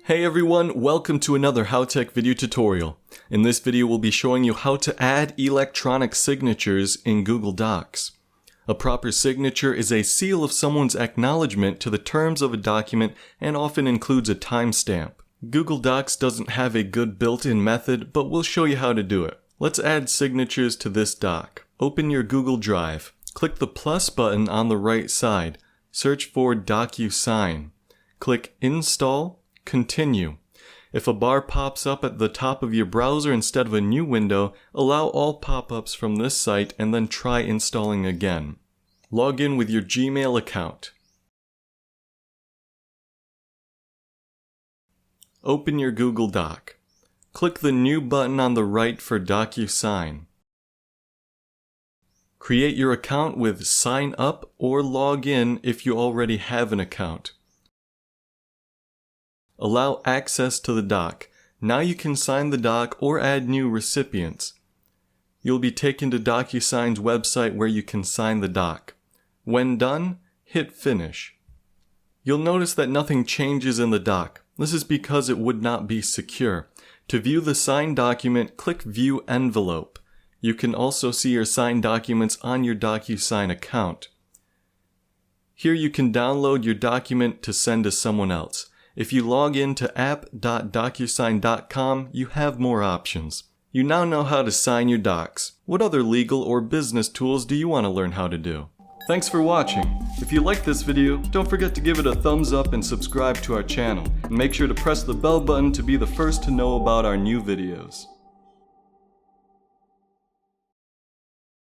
Hey everyone, welcome to another HOWTECH video tutorial. In this video we'll be showing you how to add electronic signatures in Google Docs. A proper signature is a seal of someone's acknowledgement to the terms of a document and often includes a timestamp. Google Docs doesn't have a good built-in method, but we'll show you how to do it. Let's add signatures to this doc. Open your Google Drive. Click the plus button on the right side. Search for DocuSign. Click Install. Continue. If a bar pops up at the top of your browser instead of a new window, allow all pop-ups from this site and then try installing again. Log in with your Gmail account. Open your Google Doc. Click the New button on the right for DocuSign. Create your account with Sign Up or Log In if you already have an account. Allow access to the doc. Now you can sign the doc or add new recipients. You'll be taken to DocuSign's website where you can sign the doc. When done, hit Finish. You'll notice that nothing changes in the doc. This is because it would not be secure. To view the signed document, click View Envelope. You can also see your signed documents on your DocuSign account. Here you can download your document to send to someone else. If you log in to app.docusign.com, you have more options. You now know how to sign your docs. What other legal or business tools do you want to learn how to do? Thanks for watching. If you liked this video, don't forget to give it a thumbs up and subscribe to our channel. And make sure to press the bell button to be the first to know about our new videos.